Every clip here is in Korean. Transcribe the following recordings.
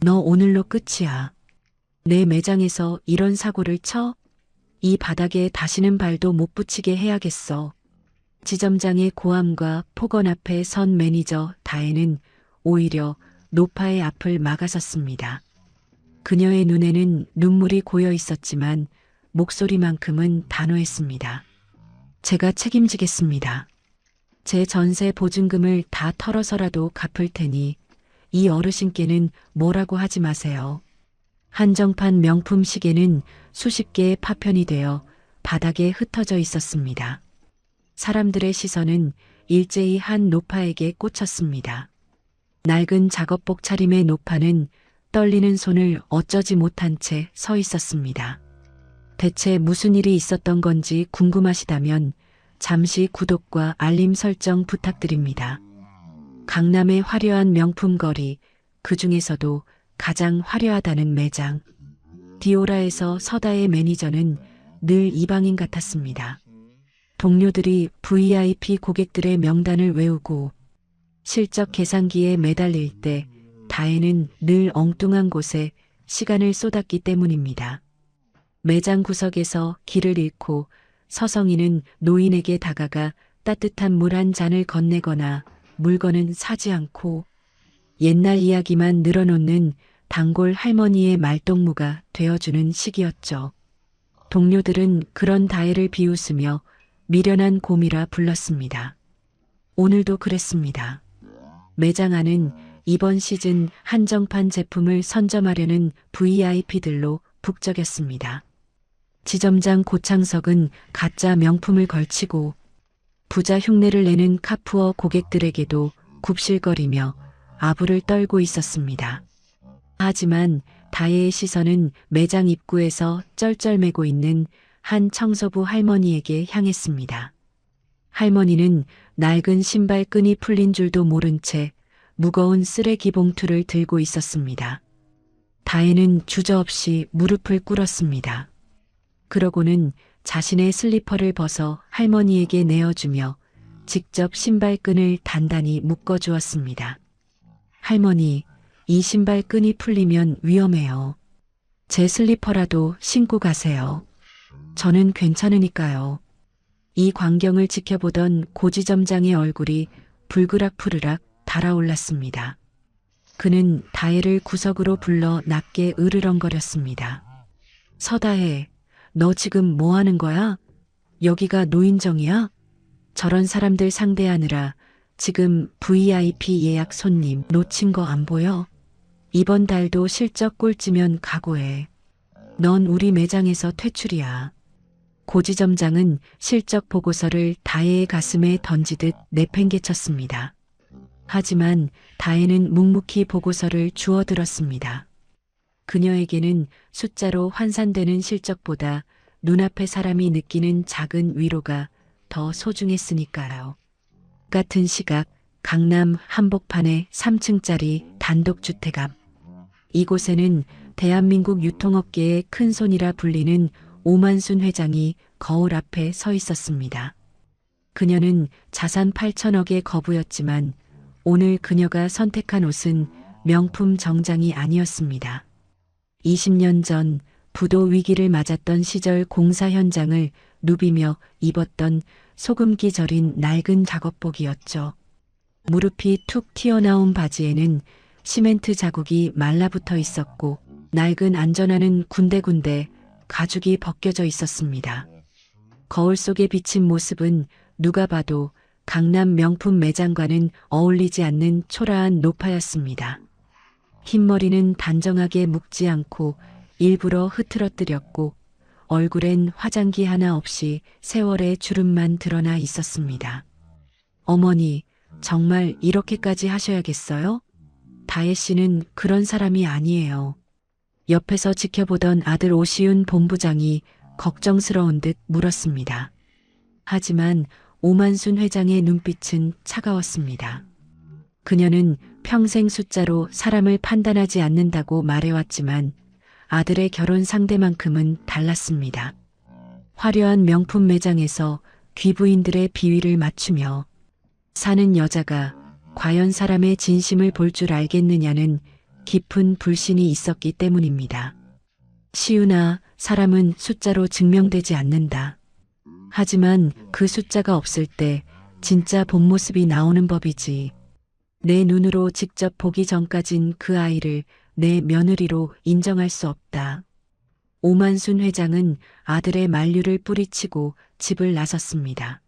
너 오늘로 끝이야. 내 매장에서 이런 사고를 쳐? 이 바닥에 다시는 발도 못 붙이게 해야겠어. 지점장의 고함과 폭언 앞에 선 매니저 다혜는 오히려 노파의 앞을 막아섰습니다. 그녀의 눈에는 눈물이 고여 있었지만 목소리만큼은 단호했습니다. 제가 책임지겠습니다. 제 전세 보증금을 다 털어서라도 갚을 테니 이 어르신께는 뭐라고 하지 마세요. 한정판 명품 시계는 수십 개의 파편이 되어 바닥에 흩어져 있었습니다. 사람들의 시선은 일제히 한 노파에게 꽂혔습니다. 낡은 작업복 차림의 노파는 떨리는 손을 어쩌지 못한 채 서 있었습니다. 대체 무슨 일이 있었던 건지 궁금하시다면 잠시 구독과 알림 설정 부탁드립니다. 강남의 화려한 명품 거리, 그 중에서도 가장 화려하다는 매장. 디오라에서 서다의 매니저는 늘 이방인 같았습니다. 동료들이 VIP 고객들의 명단을 외우고 실적 계산기에 매달릴 때 다혜는 늘 엉뚱한 곳에 시간을 쏟았기 때문입니다. 매장 구석에서 길을 잃고 서성이는 노인에게 다가가 따뜻한 물 한 잔을 건네거나 물건은 사지 않고 옛날 이야기만 늘어놓는 단골 할머니의 말동무가 되어주는 시기였죠. 동료들은 그런 다혜를 비웃으며 미련한 곰이라 불렀습니다. 오늘도 그랬습니다. 매장 안은 이번 시즌 한정판 제품을 선점하려는 VIP들로 북적였습니다. 지점장 고창석은 가짜 명품을 걸치고 부자 흉내를 내는 카푸어 고객들에게도 굽실거리며 아부를 떨고 있었습니다. 하지만 다혜의 시선은 매장 입구에서 쩔쩔매고 있는 한 청소부 할머니에게 향했습니다. 할머니는 낡은 신발 끈이 풀린 줄도 모른 채 무거운 쓰레기 봉투를 들고 있었습니다. 다혜는 주저없이 무릎을 꿇었습니다. 그러고는 자신의 슬리퍼를 벗어 할머니에게 내어주며 직접 신발끈을 단단히 묶어주었습니다. 할머니, 이 신발끈이 풀리면 위험해요. 제 슬리퍼라도 신고 가세요. 저는 괜찮으니까요. 이 광경을 지켜보던 고지점장의 얼굴이 불그락푸르락 달아올랐습니다. 그는 다혜를 구석으로 불러 낮게 으르렁거렸습니다. 서다혜, 너 지금 뭐 하는 거야? 여기가 노인정이야? 저런 사람들 상대하느라 지금 VIP 예약 손님 놓친 거 안 보여? 이번 달도 실적 꼴찌면 각오해. 넌 우리 매장에서 퇴출이야. 고지점장은 실적 보고서를 다혜의 가슴에 던지듯 내팽개쳤습니다. 하지만 다혜는 묵묵히 보고서를 주워들었습니다. 그녀에게는 숫자로 환산되는 실적보다 눈앞의 사람이 느끼는 작은 위로가 더 소중했으니까요. 같은 시각 강남 한복판의 3층짜리 단독주택 앞. 이곳에는 대한민국 유통업계의 큰손이라 불리는 오만순 회장이 거울 앞에 서 있었습니다. 그녀는 자산 8천억의 거부였지만 오늘 그녀가 선택한 옷은 명품 정장이 아니었습니다. 20년 전 부도 위기를 맞았던 시절 공사 현장을 누비며 입었던 소금기 절인 낡은 작업복이었죠. 무릎이 툭 튀어나온 바지에는 시멘트 자국이 말라붙어 있었고 낡은 안전화는 군데군데 가죽이 벗겨져 있었습니다. 거울 속에 비친 모습은 누가 봐도 강남 명품 매장과는 어울리지 않는 초라한 노파였습니다. 흰머리는 단정하게 묶지 않고 일부러 흐트러뜨렸고 얼굴엔 화장기 하나 없이 세월의 주름만 드러나 있었습니다. 어머니, 정말 이렇게까지 하셔야겠어요? 다혜 씨는 그런 사람이 아니에요. 옆에서 지켜보던 아들 오시윤 본부장이 걱정스러운 듯 물었습니다. 하지만 오만순 회장의 눈빛은 차가웠습니다. 그녀는 평생 숫자로 사람을 판단하지 않는다고 말해왔지만 아들의 결혼 상대만큼은 달랐습니다. 화려한 명품 매장에서 귀부인들의 비위를 맞추며 사는 여자가 과연 사람의 진심을 볼 줄 알겠느냐는 깊은 불신이 있었기 때문입니다. 시윤아, 사람은 숫자로 증명되지 않는다. 하지만 그 숫자가 없을 때 진짜 본 모습이 나오는 법이지. 내 눈으로 직접 보기 전까진 그 아이를 내 며느리로 인정할 수 없다. 오만순 회장은 아들의 만류를 뿌리치고 집을 나섰습니다.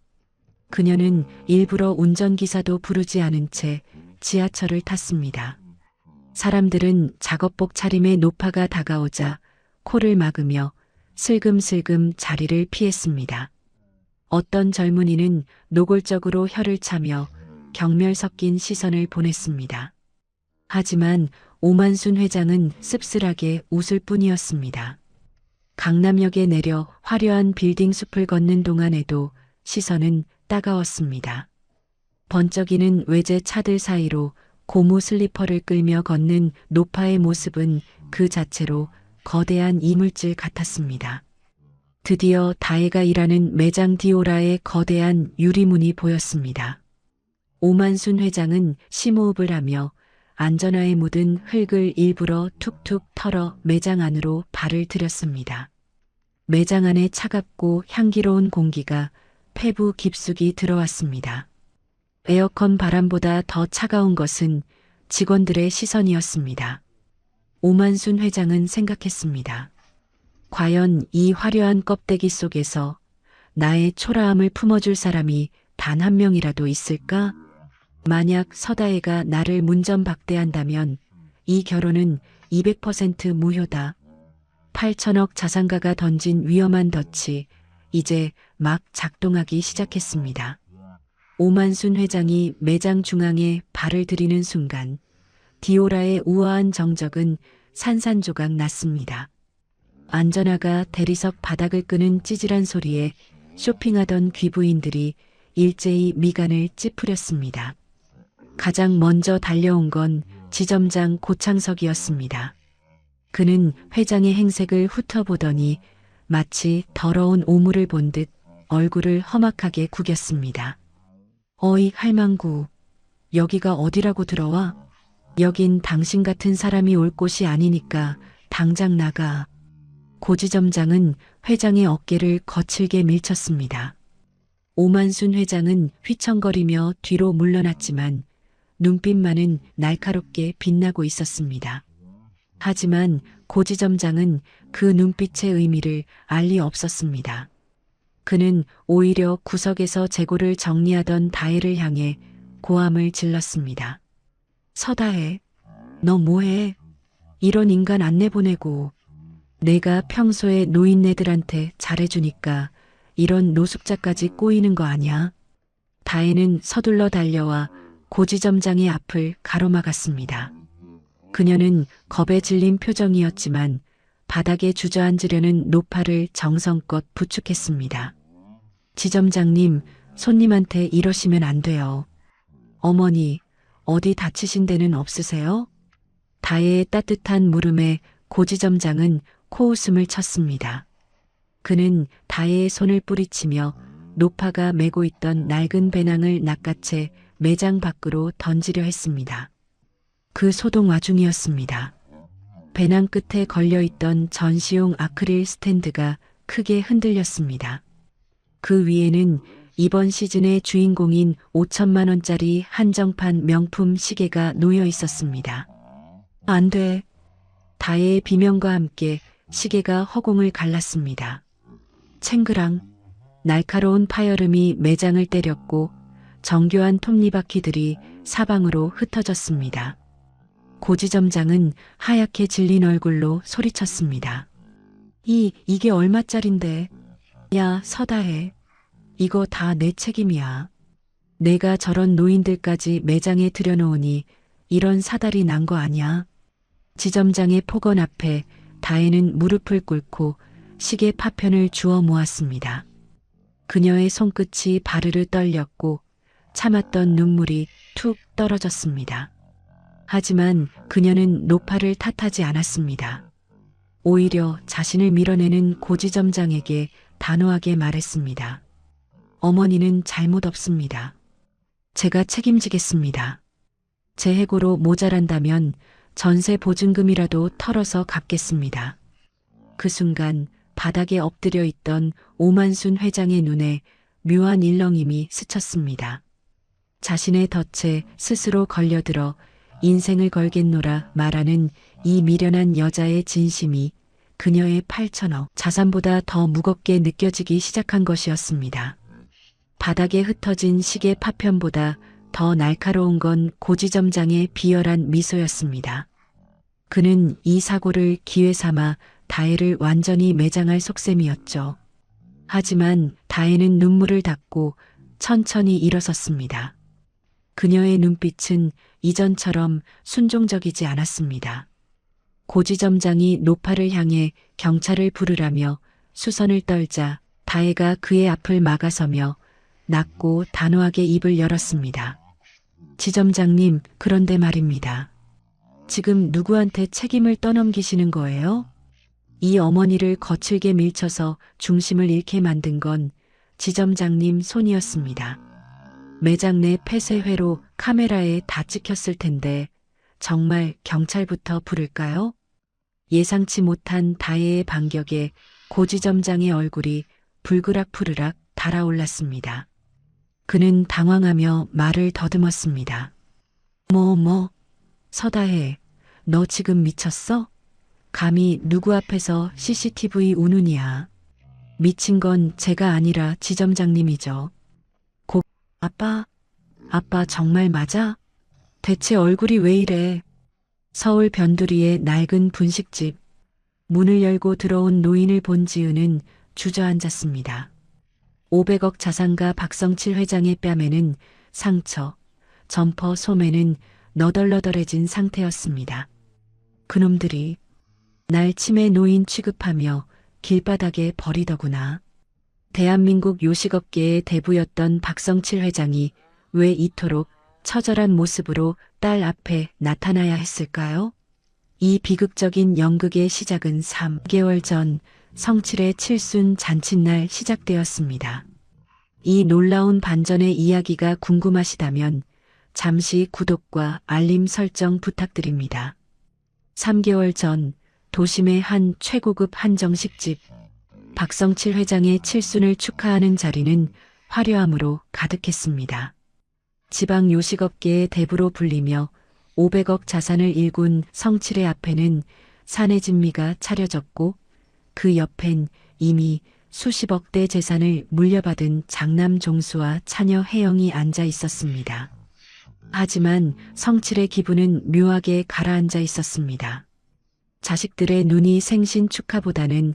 그녀는 일부러 운전기사도 부르지 않은 채 지하철을 탔습니다. 사람들은 작업복 차림의 노파가 다가오자 코를 막으며 슬금슬금 자리를 피했습니다. 어떤 젊은이는 노골적으로 혀를 차며 경멸 섞인 시선을 보냈습니다. 하지만 오만순 회장은 씁쓸하게 웃을 뿐이었습니다. 강남역에 내려 화려한 빌딩 숲을 걷는 동안에도 시선은 따가웠습니다. 번쩍이는 외제 차들 사이로 고무 슬리퍼를 끌며 걷는 노파의 모습은 그 자체로 거대한 이물질 같았습니다. 드디어 다혜가 일하는 매장 디오라의 거대한 유리문이 보였습니다. 오만순 회장은 심호흡을 하며 안전화에 묻은 흙을 일부러 툭툭 털어 매장 안으로 발을 들였습니다. 매장 안에 차갑고 향기로운 공기가 폐부 깊숙이 들어왔습니다. 에어컨 바람보다 더 차가운 것은 직원들의 시선이었습니다. 오만순 회장은 생각했습니다. 과연 이 화려한 껍데기 속에서 나의 초라함을 품어줄 사람이 단 한 명이라도 있을까? 만약 서다혜가 나를 문전박대한다면 이 결혼은 200% 무효다. 8천억 자산가가 던진 위험한 덫이 이제 막 작동하기 시작했습니다. 오만순 회장이 매장 중앙에 발을 들이는 순간 디오라의 우아한 정적은 산산조각 났습니다. 안전화가 대리석 바닥을 끄는 찌질한 소리에 쇼핑하던 귀부인들이 일제히 미간을 찌푸렸습니다. 가장 먼저 달려온 건 지점장 고창석이었습니다. 그는 회장의 행색을 훑어보더니 마치 더러운 오물을 본 듯 얼굴을 험악하게 구겼습니다. 어이 할망구, 여기가 어디라고 들어와? 여긴 당신 같은 사람이 올 곳이 아니니까 당장 나가. 고지점장은 회장의 어깨를 거칠게 밀쳤습니다. 오만순 회장은 휘청거리며 뒤로 물러났지만 눈빛만은 날카롭게 빛나고 있었습니다. 하지만 고지점장은 그 눈빛의 의미를 알 리 없었습니다. 그는 오히려 구석에서 재고를 정리하던 다혜를 향해 고함을 질렀습니다. 서다혜, 너 뭐해? 이런 인간 안 내보내고 내가 평소에 노인네들한테 잘해주니까 이런 노숙자까지 꼬이는 거 아냐? 다혜는 서둘러 달려와 고지점장의 앞을 가로막았습니다. 그녀는 겁에 질린 표정이었지만 바닥에 주저앉으려는 노파를 정성껏 부축했습니다. 지점장님, 손님한테 이러시면 안 돼요. 어머니, 어디 다치신 데는 없으세요? 다혜의 따뜻한 물음에 고지점장은 코웃음을 쳤습니다. 그는 다혜의 손을 뿌리치며 노파가 메고 있던 낡은 배낭을 낚아채 매장 밖으로 던지려 했습니다. 그 소동 와중이었습니다. 배낭 끝에 걸려있던 전시용 아크릴 스탠드가 크게 흔들렸습니다. 그 위에는 이번 시즌의 주인공인 5천만 원짜리 한정판 명품 시계가 놓여 있었습니다. 안 돼. 다혜의 비명과 함께 시계가 허공을 갈랐습니다. 챙그랑 날카로운 파열음이 매장을 때렸고 정교한 톱니바퀴들이 사방으로 흩어졌습니다. 고지점장은 하얗게 질린 얼굴로 소리쳤습니다. 이게 얼마짜린데? 야, 서다혜. 이거 다 내 책임이야. 내가 저런 노인들까지 매장에 들여놓으니 이런 사달이 난 거 아냐? 지점장의 폭언 앞에 다혜는 무릎을 꿇고 시계 파편을 주워 모았습니다. 그녀의 손끝이 바르르 떨렸고 참았던 눈물이 툭 떨어졌습니다. 하지만 그녀는 노파를 탓하지 않았습니다. 오히려 자신을 밀어내는 고지점장에게 단호하게 말했습니다. 어머니는 잘못 없습니다. 제가 책임지겠습니다. 제 해고로 모자란다면 전세 보증금이라도 털어서 갚겠습니다. 그 순간 바닥에 엎드려 있던 오만순 회장의 눈에 묘한 일렁임이 스쳤습니다. 자신의 덫에 스스로 걸려들어 인생을 걸겠노라 말하는 이 미련한 여자의 진심이 그녀의 8천억 자산보다 더 무겁게 느껴지기 시작한 것이었습니다. 바닥에 흩어진 시계 파편보다 더 날카로운 건 고지점장의 비열한 미소였습니다. 그는 이 사고를 기회 삼아 다혜를 완전히 매장할 속셈이었죠. 하지만 다혜는 눈물을 닦고 천천히 일어섰습니다. 그녀의 눈빛은 이전처럼 순종적이지 않았습니다. 고지점장이 노파를 향해 경찰을 부르라며 수선을 떨자 다혜가 그의 앞을 막아서며 낮고 단호하게 입을 열었습니다. 지점장님, 그런데 말입니다. 지금 누구한테 책임을 떠넘기시는 거예요? 이 어머니를 거칠게 밀쳐서 중심을 잃게 만든 건 지점장님 손이었습니다. 매장 내 폐쇄회로 카메라에 다 찍혔을 텐데 정말 경찰부터 부를까요? 예상치 못한 다혜의 반격에 고지점장의 얼굴이 불그락푸르락 달아올랐습니다. 그는 당황하며 말을 더듬었습니다. 서다혜, 너 지금 미쳤어? 감히 누구 앞에서 CCTV 우는이야. 미친 건 제가 아니라 지점장님이죠. 아빠 정말 맞아? 대체 얼굴이 왜 이래? 서울 변두리의 낡은 분식집. 문을 열고 들어온 노인을 본 지은은 주저앉았습니다. 500억 자산가 박성칠 회장의 뺨에는 상처, 점퍼 소매는 너덜너덜해진 상태였습니다. 그놈들이 날 치매 노인 취급하며 길바닥에 버리더구나. 대한민국 요식업계의 대부였던 박성칠 회장이 왜 이토록 처절한 모습으로 딸 앞에 나타나야 했을까요? 이 비극적인 연극의 시작은 3개월 전 성칠의 칠순 잔칫날 시작되었습니다. 이 놀라운 반전의 이야기가 궁금하시다면 잠시 구독과 알림 설정 부탁드립니다. 3개월 전 도심의 한 최고급 한정식집 박성칠 회장의 칠순을 축하하는 자리는 화려함으로 가득했습니다. 지방 요식업계의 대부로 불리며 500억 자산을 일군 성칠의 앞에는 사내 진미가 차려졌고 그 옆엔 이미 수십억대 재산을 물려받은 장남 종수와 차녀 혜영이 앉아 있었습니다. 하지만 성칠의 기분은 묘하게 가라앉아 있었습니다. 자식들의 눈이 생신 축하보다는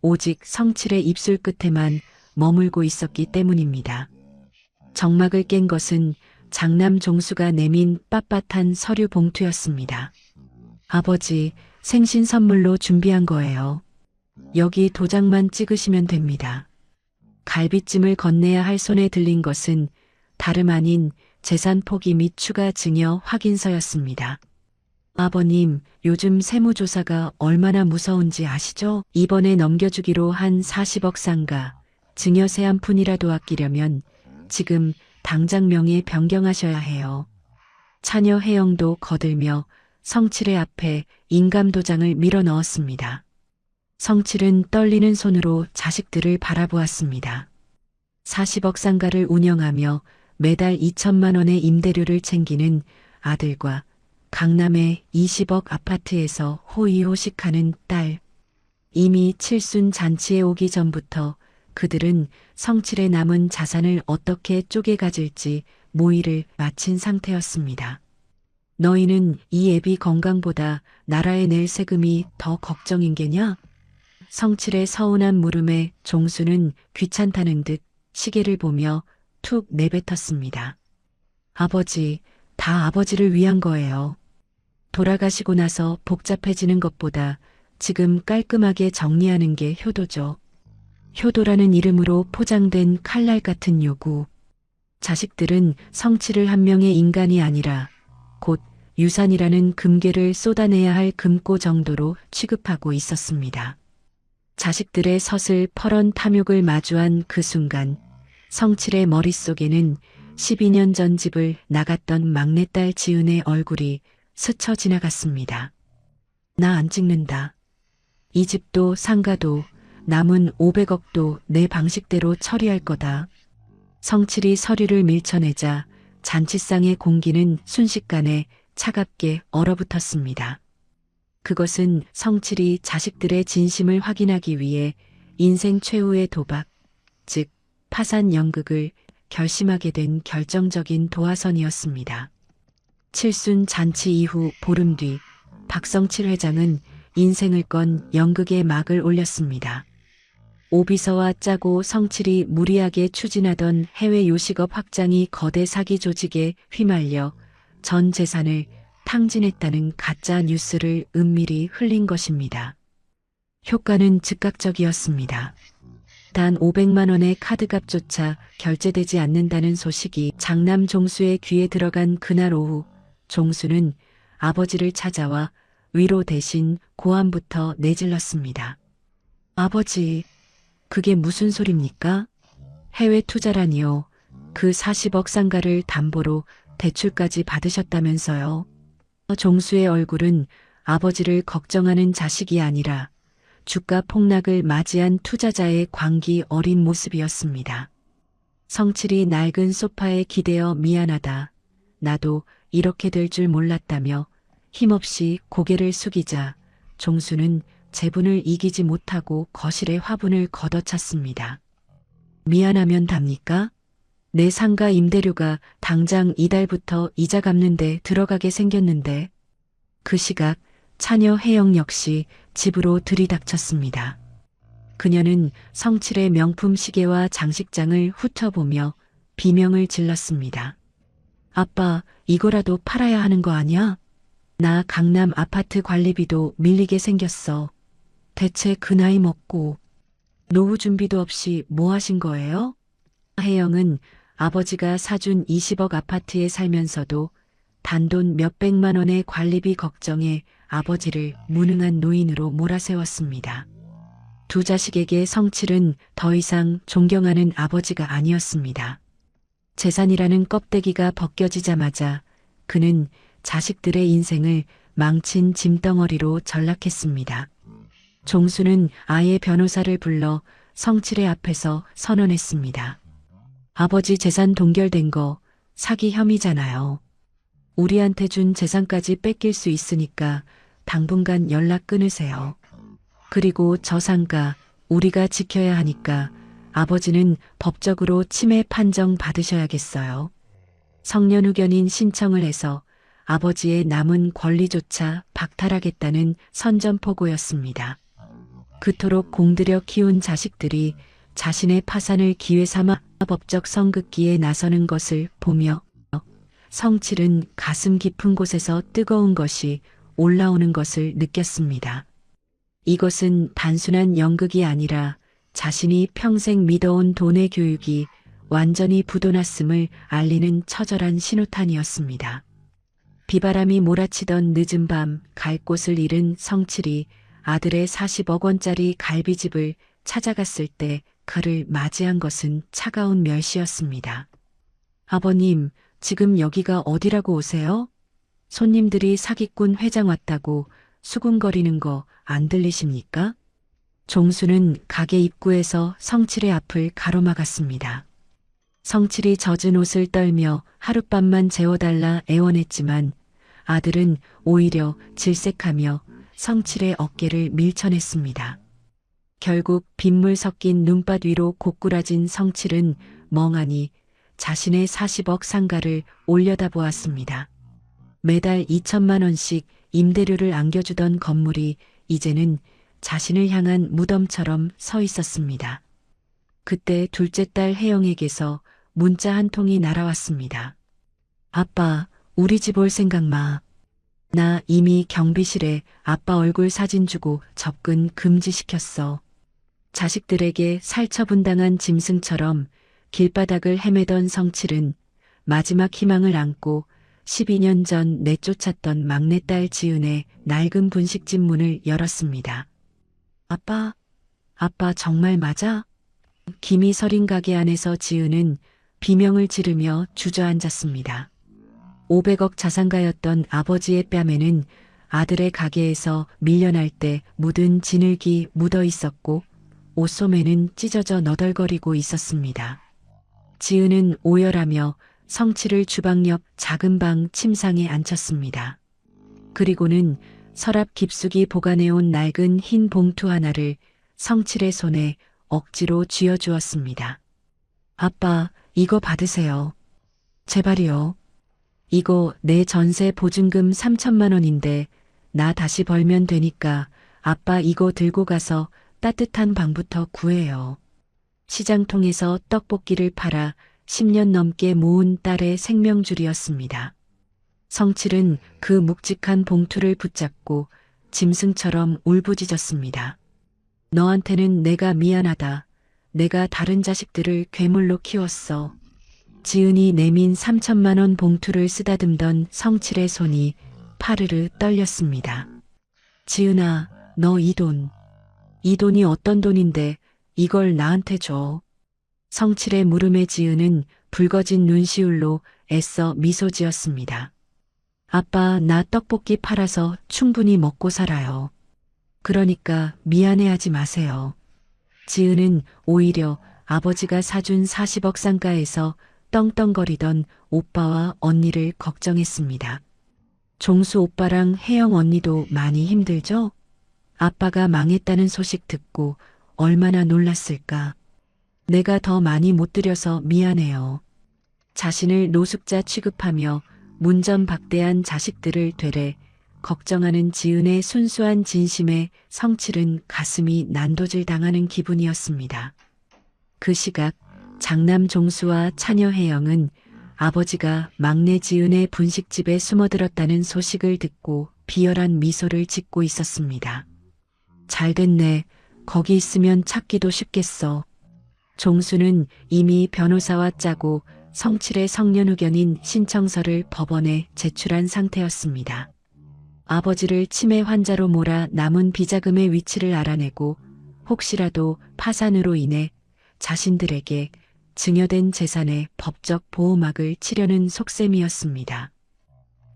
오직 성칠의 입술 끝에만 머물고 있었기 때문입니다. 정막을 깬 것은 장남 종수가 내민 빳빳한 서류 봉투였습니다. 아버지, 생신 선물로 준비한 거예요. 여기 도장만 찍으시면 됩니다. 갈비찜을 건네야 할 손에 들린 것은 다름 아닌 재산 포기 및 추가 증여 확인서였습니다. 아버님, 요즘 세무조사가 얼마나 무서운지 아시죠? 이번에 넘겨주기로 한 40억 상가, 증여세 한 푼이라도 아끼려면 지금 당장 명의 변경하셔야 해요. 차녀 혜영도 거들며 성칠의 앞에 인감도장을 밀어 넣었습니다. 성칠은 떨리는 손으로 자식들을 바라보았습니다. 40억 상가를 운영하며 매달 2천만 원의 임대료를 챙기는 아들과 강남의 20억 아파트에서 호의호식하는 딸. 이미 칠순 잔치에 오기 전부터 그들은 성칠의 남은 자산을 어떻게 쪼개 가질지 모의를 마친 상태였습니다. 너희는 이 애비 건강보다 나라에 낼 세금이 더 걱정인 게냐? 성칠의 서운한 물음에 종수는 귀찮다는 듯 시계를 보며 툭 내뱉었습니다. 아버지, 다 아버지를 위한 거예요. 돌아가시고 나서 복잡해지는 것보다 지금 깔끔하게 정리하는 게 효도죠. 효도라는 이름으로 포장된 칼날 같은 요구. 자식들은 성칠을 한 명의 인간이 아니라 곧 유산이라는 금괴를 쏟아내야 할 금고 정도로 취급하고 있었습니다. 자식들의 서슬 퍼런 탐욕을 마주한 그 순간 성칠의 머릿속에는 12년 전 집을 나갔던 막내딸 지은의 얼굴이 스쳐 지나갔습니다. 나 안 찍는다. 이 집도 상가도 남은 500억도 내 방식대로 처리할 거다. 성칠이 서류를 밀쳐내자 잔치상의 공기는 순식간에 차갑게 얼어붙었습니다. 그것은 성칠이 자식들의 진심을 확인하기 위해 인생 최후의 도박, 즉 파산 연극을 결심하게 된 결정적인 도화선이었습니다. 칠순 잔치 이후 보름 뒤 박성칠 회장은 인생을 건 연극에 막을 올렸습니다. 오비서와 짜고 성칠이 무리하게 추진하던 해외 요식업 확장이 거대 사기 조직에 휘말려 전 재산을 탕진했다는 가짜 뉴스를 은밀히 흘린 것입니다. 효과는 즉각적이었습니다. 단 500만 원의 카드값조차 결제되지 않는다는 소식이 장남 종수의 귀에 들어간 그날 오후, 종수는 아버지를 찾아와 위로 대신 고함부터 내질렀습니다. 아버지, 그게 무슨 소립니까? 해외 투자라니요. 그 40억 상가를 담보로 대출까지 받으셨다면서요. 종수의 얼굴은 아버지를 걱정하는 자식이 아니라 주가 폭락을 맞이한 투자자의 광기 어린 모습이었습니다. 성칠이 낡은 소파에 기대어 미안하다. 나도 이렇게 될 줄 몰랐다며 힘없이 고개를 숙이자 종수는 재분을 이기지 못하고 거실에 화분을 걷어찼습니다. 미안하면 답니까? 내 상가 임대료가 당장 이달부터 이자 갚는데 들어가게 생겼는데. 그 시각 차녀 혜영 역시 집으로 들이닥쳤습니다. 그녀는 성칠의 명품 시계와 장식장을 훑어보며 비명을 질렀습니다. 아빠, 이거라도 팔아야 하는 거 아니야? 나 강남 아파트 관리비도 밀리게 생겼어. 대체 그 나이 먹고 노후 준비도 없이 뭐 하신 거예요? 혜영은 아버지가 사준 20억 아파트에 살면서도 단돈 몇백만 원의 관리비 걱정에 아버지를 무능한 노인으로 몰아세웠습니다. 두 자식에게 성칠은 더 이상 존경하는 아버지가 아니었습니다. 재산이라는 껍데기가 벗겨지자마자 그는 자식들의 인생을 망친 짐덩어리로 전락했습니다. 종수는 아예 변호사를 불러 성칠의 앞에서 선언했습니다. 아버지 재산 동결된 거 사기 혐의잖아요. 우리한테 준 재산까지 뺏길 수 있으니까 당분간 연락 끊으세요. 그리고 저 상가 우리가 지켜야 하니까 아버지는 법적으로 침해 판정 받으셔야겠어요. 성년후견인 신청을 해서 아버지의 남은 권리조차 박탈하겠다는 선전포고였습니다. 그토록 공들여 키운 자식들이 자신의 파산을 기회 삼아 법적 성급기에 나서는 것을 보며 성칠은 가슴 깊은 곳에서 뜨거운 것이 올라오는 것을 느꼈습니다. 이것은 단순한 연극이 아니라 자신이 평생 믿어온 돈의 교육이 완전히 부도났음을 알리는 처절한 신호탄이었습니다. 비바람이 몰아치던 늦은 밤 갈 곳을 잃은 성칠이 아들의 40억 원짜리 갈비집을 찾아갔을 때 그를 맞이한 것은 차가운 멸시였습니다. 아버님, 지금 여기가 어디라고 오세요? 손님들이 사기꾼 회장 왔다고 수군거리는 거 안 들리십니까? 종수는 가게 입구에서 성칠의 앞을 가로막았습니다. 성칠이 젖은 옷을 떨며 하룻밤만 재워달라 애원했지만 아들은 오히려 질색하며 성칠의 어깨를 밀쳐냈습니다. 결국 빗물 섞인 눈밭 위로 고꾸라진 성칠은 멍하니 자신의 40억 상가를 올려다보았습니다. 매달 2천만 원씩 임대료를 안겨주던 건물이 이제는 자신을 향한 무덤처럼 서 있었습니다. 그때 둘째 딸 혜영에게서 문자 한 통이 날아왔습니다. 아빠, 우리 집 올 생각 마. 나 이미 경비실에 아빠 얼굴 사진 주고 접근 금지시켰어. 자식들에게 살처분당한 짐승처럼 길바닥을 헤매던 성칠은 마지막 희망을 안고 12년 전 내쫓았던 막내딸 지은의 낡은 분식집 문을 열었습니다. 아빠 정말 맞아? 김이 서린 가게 안에서 지은은 비명을 지르며 주저앉았습니다. 500억 자산가였던 아버지의 뺨에는 아들의 가게에서 밀려날 때 묻은 진흙이 묻어 있었고 옷소매는 찢어져 너덜거리고 있었습니다. 지은은 오열하며 성칠을 주방 옆 작은 방 침상에 앉혔습니다. 그리고는 서랍 깊숙이 보관해온 낡은 흰 봉투 하나를 성칠의 손에 억지로 쥐어주었습니다. 아빠, 이거 받으세요. 제발이요. 이거 내 전세 보증금 3천만 원인데 나 다시 벌면 되니까 아빠 이거 들고 가서 따뜻한 방부터 구해요. 시장통에서 떡볶이를 팔아 10년 넘게 모은 딸의 생명줄이었습니다. 성칠은 그 묵직한 봉투를 붙잡고 짐승처럼 울부짖었습니다. 너한테는 내가 미안하다. 내가 다른 자식들을 괴물로 키웠어. 지은이 내민 3천만 원 봉투를 쓰다듬던 성칠의 손이 파르르 떨렸습니다. 지은아, 너 이 돈이 어떤 돈인데 이걸 나한테 줘. 성칠의 물음에 지은은 붉어진 눈시울로 애써 미소 지었습니다. 아빠, 나 떡볶이 팔아서 충분히 먹고 살아요. 그러니까 미안해하지 마세요. 지은은 오히려 아버지가 사준 40억 상가에서 떵떵거리던 오빠와 언니를 걱정했습니다. 종수 오빠랑 혜영 언니도 많이 힘들죠? 아빠가 망했다는 소식 듣고 얼마나 놀랐을까. 내가 더 많이 못 드려서 미안해요. 자신을 노숙자 취급하며 문전박대한 자식들을 되레 걱정하는 지은의 순수한 진심에 성칠은 가슴이 난도질 당하는 기분이었습니다. 그 시각 장남 종수와 차녀 혜영은 아버지가 막내 지은의 분식집에 숨어들었다는 소식을 듣고 비열한 미소를 짓고 있었습니다. 잘됐네. 거기 있으면 찾기도 쉽겠어. 종수는 이미 변호사와 짜고 성칠의 성년후견인 신청서를 법원에 제출한 상태였습니다. 아버지를 치매 환자로 몰아 남은 비자금의 위치를 알아내고 혹시라도 파산으로 인해 자신들에게 증여된 재산의 법적 보호막을 치려는 속셈이었습니다.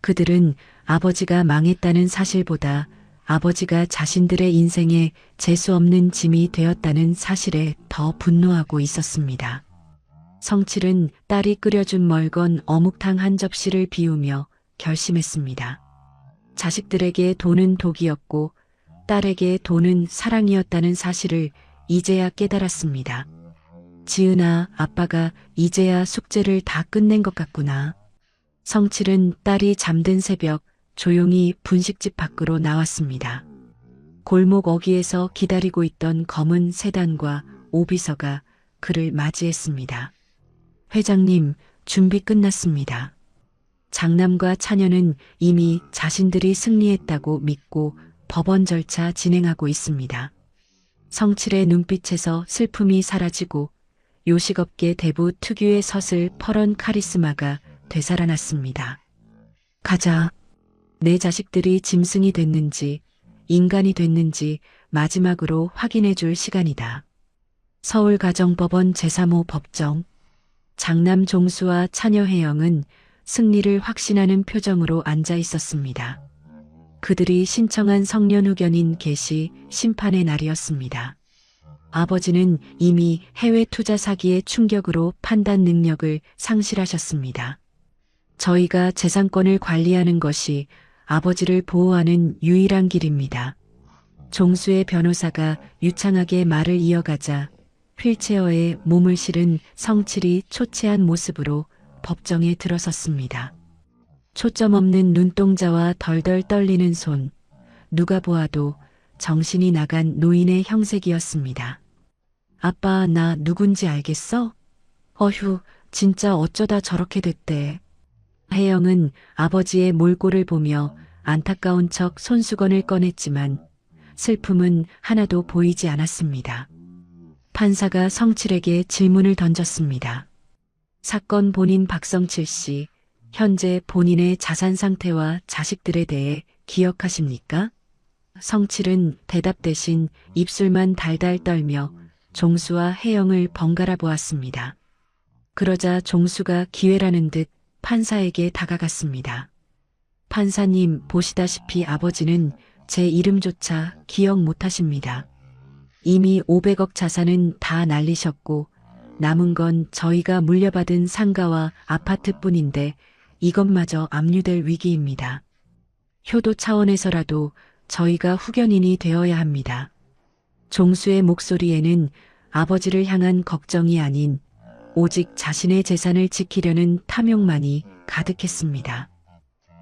그들은 아버지가 망했다는 사실보다 아버지가 자신들의 인생에 재수없는 짐이 되었다는 사실에 더 분노하고 있었습니다. 성칠은 딸이 끓여준 멀건 어묵탕 한 접시를 비우며 결심했습니다. 자식들에게 돈은 독이었고 딸에게 돈은 사랑이었다는 사실을 이제야 깨달았습니다. 지은아, 아빠가 이제야 숙제를 다 끝낸 것 같구나. 성칠은 딸이 잠든 새벽 조용히 분식집 밖으로 나왔습니다. 골목 어귀에서 기다리고 있던 검은 세단과 오비서가 그를 맞이했습니다. 회장님, 준비 끝났습니다. 장남과 차녀는 이미 자신들이 승리했다고 믿고 법원 절차 진행하고 있습니다. 성칠의 눈빛에서 슬픔이 사라지고 요식업계 대부 특유의 서슬 퍼런 카리스마가 되살아났습니다. 가자. 내 자식들이 짐승이 됐는지 인간이 됐는지 마지막으로 확인해 줄 시간이다. 서울가정법원 제3호 법정. 장남 종수와 차녀 혜영은 승리를 확신하는 표정으로 앉아 있었습니다. 그들이 신청한 성년후견인 개시 심판의 날이었습니다. 아버지는 이미 해외 투자 사기의 충격으로 판단 능력을 상실하셨습니다. 저희가 재산권을 관리하는 것이 아버지를 보호하는 유일한 길입니다. 종수의 변호사가 유창하게 말을 이어가자 휠체어에 몸을 실은 성칠이 초췌한 모습으로 법정에 들어섰습니다. 초점 없는 눈동자와 덜덜 떨리는 손, 누가 보아도 정신이 나간 노인의 형색이었습니다. 아빠, 나 누군지 알겠어? 어휴, 진짜 어쩌다 저렇게 됐대. 혜영은 아버지의 몰골을 보며 안타까운 척 손수건을 꺼냈지만 슬픔은 하나도 보이지 않았습니다. 판사가 성칠에게 질문을 던졌습니다. 사건 본인 박성칠 씨, 현재 본인의 자산 상태와 자식들에 대해 기억하십니까? 성칠은 대답 대신 입술만 달달 떨며 종수와 혜영을 번갈아 보았습니다. 그러자 종수가 기회라는 듯 판사에게 다가갔습니다. 판사님, 보시다시피 아버지는 제 이름조차 기억 못하십니다. 이미 500억 자산은 다 날리셨고 남은 건 저희가 물려받은 상가와 아파트뿐인데 이것마저 압류될 위기입니다. 효도 차원에서라도 저희가 후견인이 되어야 합니다. 종수의 목소리에는 아버지를 향한 걱정이 아닌 오직 자신의 재산을 지키려는 탐욕만이 가득했습니다.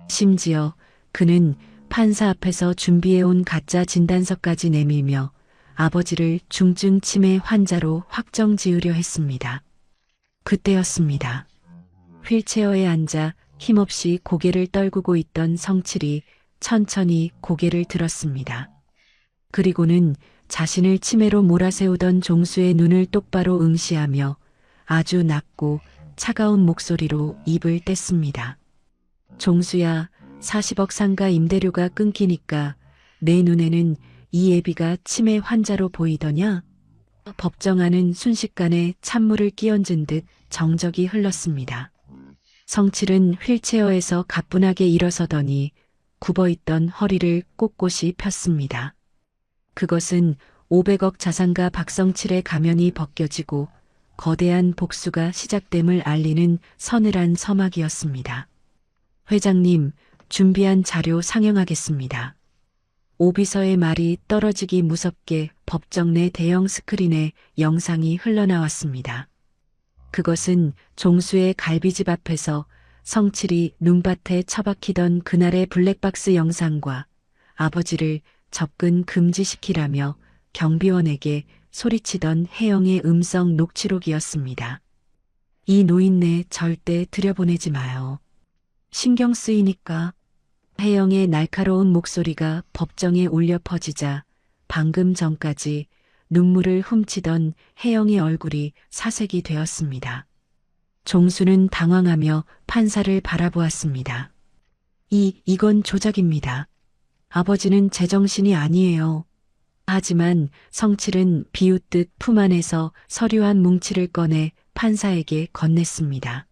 심지어 그는 판사 앞에서 준비해온 가짜 진단서까지 내밀며 아버지를 중증 치매 환자로 확정 지으려 했습니다. 그때였습니다. 휠체어에 앉아 힘없이 고개를 떨구고 있던 성칠이 천천히 고개를 들었습니다. 그리고는 자신을 치매로 몰아세우던 종수의 눈을 똑바로 응시하며 아주 낮고 차가운 목소리로 입을 뗐습니다. 종수야, 40억 상가 임대료가 끊기니까 내 눈에는 이 애비가 치매 환자로 보이더냐? 법정안은 순식간에 찬물을 끼얹은 듯 정적이 흘렀습니다. 성칠은 휠체어에서 가뿐하게 일어서더니 굽어있던 허리를 꼿꼿이 폈습니다. 그것은 500억 자산가 박성칠의 가면이 벗겨지고 거대한 복수가 시작됨을 알리는 서늘한 서막이었습니다. 회장님, 준비한 자료 상영하겠습니다. 오비서의 말이 떨어지기 무섭게 법정 내 대형 스크린에 영상이 흘러나왔습니다. 그것은 종수의 갈비집 앞에서 성칠이 눈밭에 처박히던 그날의 블랙박스 영상과 아버지를 접근 금지시키라며 경비원에게 소리치던 혜영의 음성 녹취록이었습니다. 이 노인네 절대 들여보내지 마요. 신경 쓰이니까. 혜영의 날카로운 목소리가 법정에 울려 퍼지자 방금 전까지 눈물을 훔치던 혜영의 얼굴이 사색이 되었습니다. 종수는 당황하며 판사를 바라보았습니다. 이건 조작입니다. 아버지는 제정신이 아니에요. 하지만 성칠은 비웃듯 품 안에서 서류 한 뭉치를 꺼내 판사에게 건넸습니다.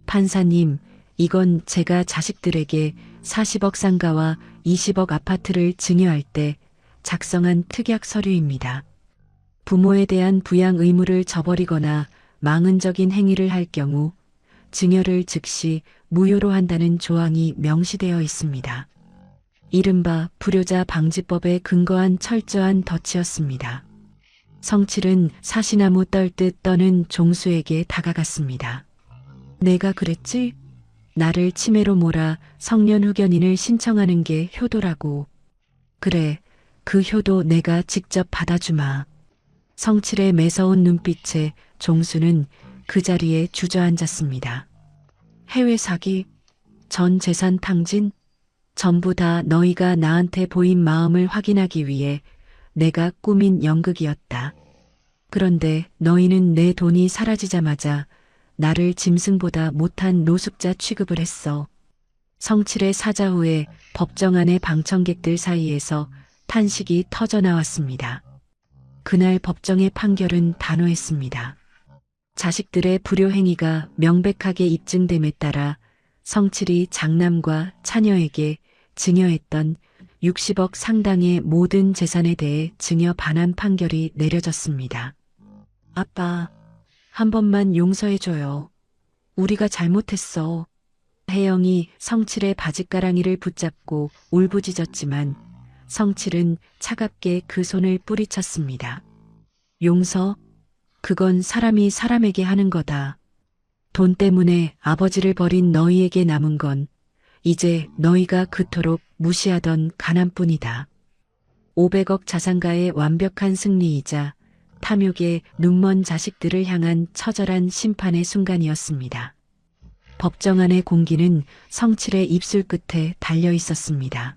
판사님, 이건 제가 자식들에게 40억 상가와 20억 아파트를 증여할 때 작성한 특약 서류입니다. 부모에 대한 부양 의무를 저버리거나 망언적인 행위를 할 경우 증여를 즉시 무효로 한다는 조항이 명시되어 있습니다. 이른바 불효자 방지법에 근거한 철저한 덫이었습니다. 성칠은 사시나무 떨듯 떠는 종수에게 다가갔습니다. 내가 그랬지? 나를 치매로 몰아 성년 후견인을 신청하는 게 효도라고. 그래, 그 효도 내가 직접 받아주마. 성칠의 매서운 눈빛에 종수는 그 자리에 주저앉았습니다. 해외 사기, 전 재산 탕진, 전부 다 너희가 나한테 보인 마음을 확인하기 위해 내가 꾸민 연극이었다. 그런데 너희는 내 돈이 사라지자마자 나를 짐승보다 못한 노숙자 취급을 했어. 성칠의 사자 후에 법정 안의 방청객들 사이에서 탄식이 터져나왔습니다. 그날 법정의 판결은 단호했습니다. 자식들의 불효 행위가 명백하게 입증됨에 따라 성칠이 장남과 차녀에게 증여했던 60억 상당의 모든 재산에 대해 증여 반환 판결이 내려졌습니다. 아빠, 한 번만 용서해줘요. 우리가 잘못했어. 혜영이 성칠의 바짓가랑이를 붙잡고 울부짖었지만 성칠은 차갑게 그 손을 뿌리쳤습니다. 용서? 그건 사람이 사람에게 하는 거다. 돈 때문에 아버지를 버린 너희에게 남은 건 이제 너희가 그토록 무시하던 가난뿐이다. 500억 자산가의 완벽한 승리이자 탐욕의 눈먼 자식들을 향한 처절한 심판의 순간이었습니다. 법정 안의 공기는 성칠의 입술 끝에 달려 있었습니다.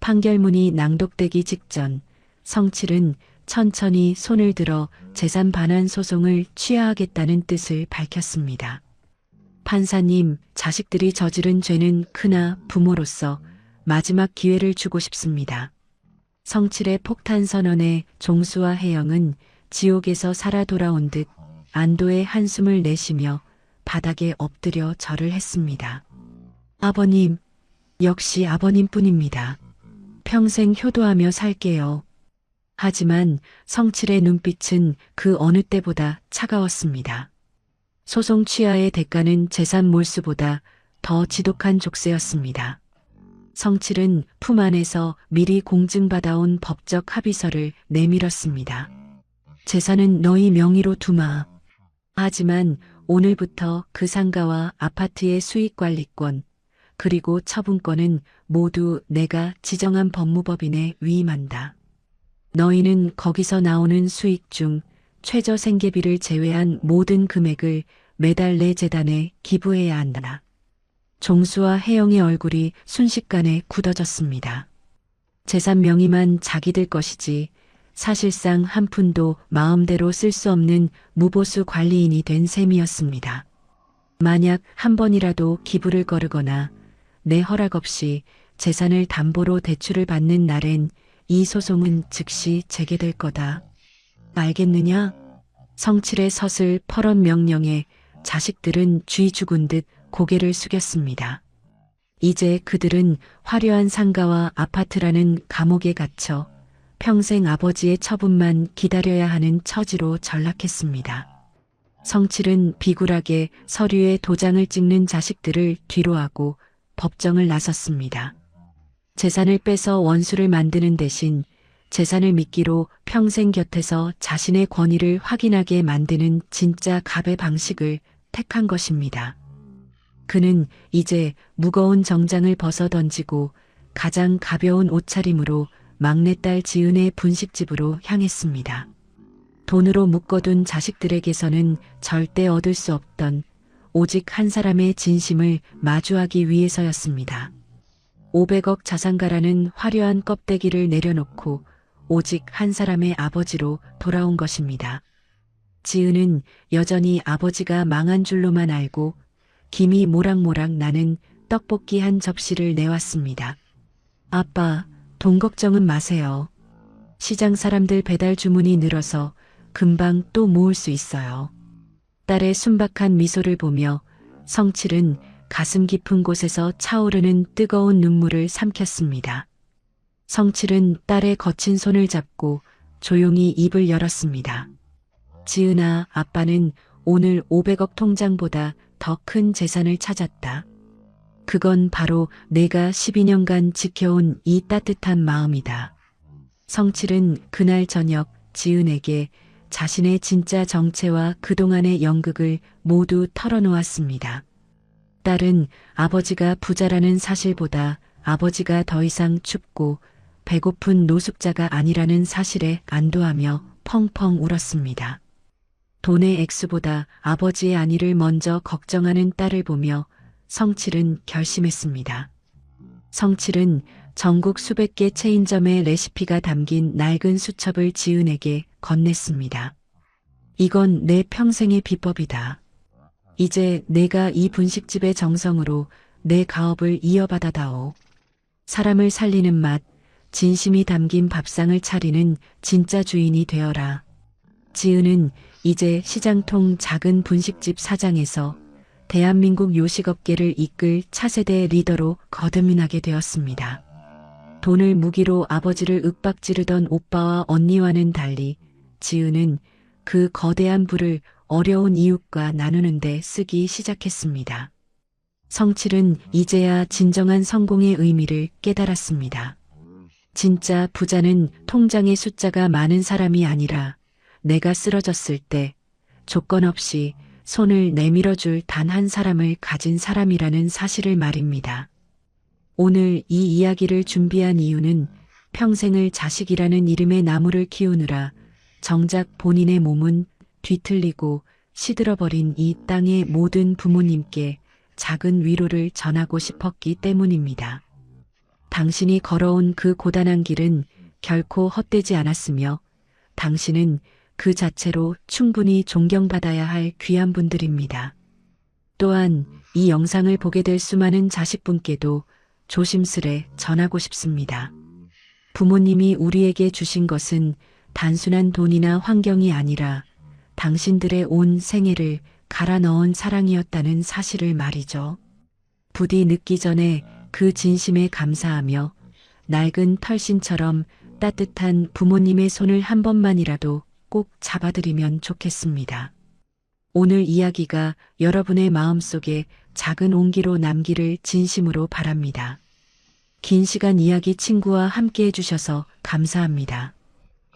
판결문이 낭독되기 직전 성칠은 천천히 손을 들어 재산 반환 소송을 취하하겠다는 뜻을 밝혔습니다. 판사님, 자식들이 저지른 죄는 크나 부모로서 마지막 기회를 주고 싶습니다. 성칠의 폭탄 선언에 종수와 혜영은 지옥에서 살아 돌아온 듯 안도의 한숨을 내쉬며 바닥에 엎드려 절을 했습니다. 아버님, 역시 아버님뿐입니다. 평생 효도하며 살게요. 하지만 성칠의 눈빛은 그 어느 때보다 차가웠습니다. 소송 취하의 대가는 재산 몰수보다 더 지독한 족쇄였습니다. 성칠은 품 안에서 미리 공증받아온 법적 합의서를 내밀었습니다. 재산은 너희 명의로 두마. 하지만 오늘부터 그 상가와 아파트의 수익관리권, 그리고 처분권은 모두 내가 지정한 법무법인에 위임한다. 너희는 거기서 나오는 수익 중 최저 생계비를 제외한 모든 금액을 매달 내 재단에 기부해야 한다. 종수와 혜영의 얼굴이 순식간에 굳어졌습니다. 재산 명의만 자기들 것이지 사실상 한 푼도 마음대로 쓸 수 없는 무보수 관리인이 된 셈이었습니다. 만약 한 번이라도 기부를 거르거나 내 허락 없이 재산을 담보로 대출을 받는 날엔 이 소송은 즉시 재개될 거다. 알겠느냐? 성칠의 서슬 퍼런 명령에 자식들은 쥐 죽은 듯 고개를 숙였습니다. 이제 그들은 화려한 상가와 아파트라는 감옥에 갇혀 평생 아버지의 처분만 기다려야 하는 처지로 전락했습니다. 성칠은 비굴하게 서류에 도장을 찍는 자식들을 뒤로하고 법정을 나섰습니다. 재산을 빼서 원수를 만드는 대신 재산을 미끼로 평생 곁에서 자신의 권위를 확인하게 만드는 진짜 갑의 방식을 택한 것입니다. 그는 이제 무거운 정장을 벗어던지고 가장 가벼운 옷차림으로 막내딸 지은의 분식집으로 향했습니다. 돈으로 묶어둔 자식들에게서는 절대 얻을 수 없던 오직 한 사람의 진심을 마주하기 위해서였습니다. 500억 자산가라는 화려한 껍데기를 내려놓고 오직 한 사람의 아버지로 돌아온 것입니다. 지은은 여전히 아버지가 망한 줄로만 알고 김이 모락모락 나는 떡볶이 한 접시를 내왔습니다. 아빠, 돈 걱정은 마세요. 시장 사람들 배달 주문이 늘어서 금방 또 모을 수 있어요. 딸의 순박한 미소를 보며 성칠은 가슴 깊은 곳에서 차오르는 뜨거운 눈물을 삼켰습니다. 성칠은 딸의 거친 손을 잡고 조용히 입을 열었습니다. 지은아, 아빠는 오늘 500억 통장보다 더 큰 재산을 찾았다. 그건 바로 내가 12년간 지켜온 이 따뜻한 마음이다. 성칠은 그날 저녁 지은에게 자신의 진짜 정체와 그동안의 연극을 모두 털어놓았습니다. 딸은 아버지가 부자라는 사실보다 아버지가 더 이상 춥고 배고픈 노숙자가 아니라는 사실에 안도하며 펑펑 울었습니다. 돈의 액수보다 아버지의 안위를 먼저 걱정하는 딸을 보며 성칠은 결심했습니다. 성칠은 전국 수백 개 체인점의 레시피가 담긴 낡은 수첩을 지은에게 건넸습니다. 이건 내 평생의 비법이다. 이제 내가 이 분식집의 정성으로 내 가업을 이어받아다오. 사람을 살리는 맛, 진심이 담긴 밥상을 차리는 진짜 주인이 되어라. 지은은 이제 시장통 작은 분식집 사장에서 대한민국 요식업계를 이끌 차세대 리더로 거듭나게 되었습니다. 돈을 무기로 아버지를 윽박지르던 오빠와 언니와는 달리 지은은 그 거대한 부를 어려운 이웃과 나누는 데 쓰기 시작했습니다. 성칠은 이제야 진정한 성공의 의미를 깨달았습니다. 진짜 부자는 통장의 숫자가 많은 사람이 아니라 내가 쓰러졌을 때 조건 없이 손을 내밀어줄 단 한 사람을 가진 사람이라는 사실을 말입니다. 오늘 이 이야기를 준비한 이유는 평생을 자식이라는 이름의 나무를 키우느라 정작 본인의 몸은 뒤틀리고 시들어버린 이 땅의 모든 부모님께 작은 위로를 전하고 싶었기 때문입니다. 당신이 걸어온 그 고단한 길은 결코 헛되지 않았으며 당신은 그 자체로 충분히 존경받아야 할 귀한 분들입니다. 또한 이 영상을 보게 될 수많은 자식분께도 조심스레 전하고 싶습니다. 부모님이 우리에게 주신 것은 단순한 돈이나 환경이 아니라 당신들의 온 생애를 갈아 넣은 사랑이었다는 사실을 말이죠. 부디 늦기 전에 그 진심에 감사하며 낡은 털신처럼 따뜻한 부모님의 손을 한 번만이라도 꼭 잡아드리면 좋겠습니다. 오늘 이야기가 여러분의 마음속에 작은 온기로 남기를 진심으로 바랍니다. 긴 시간 이야기 친구와 함께 해주셔서 감사합니다.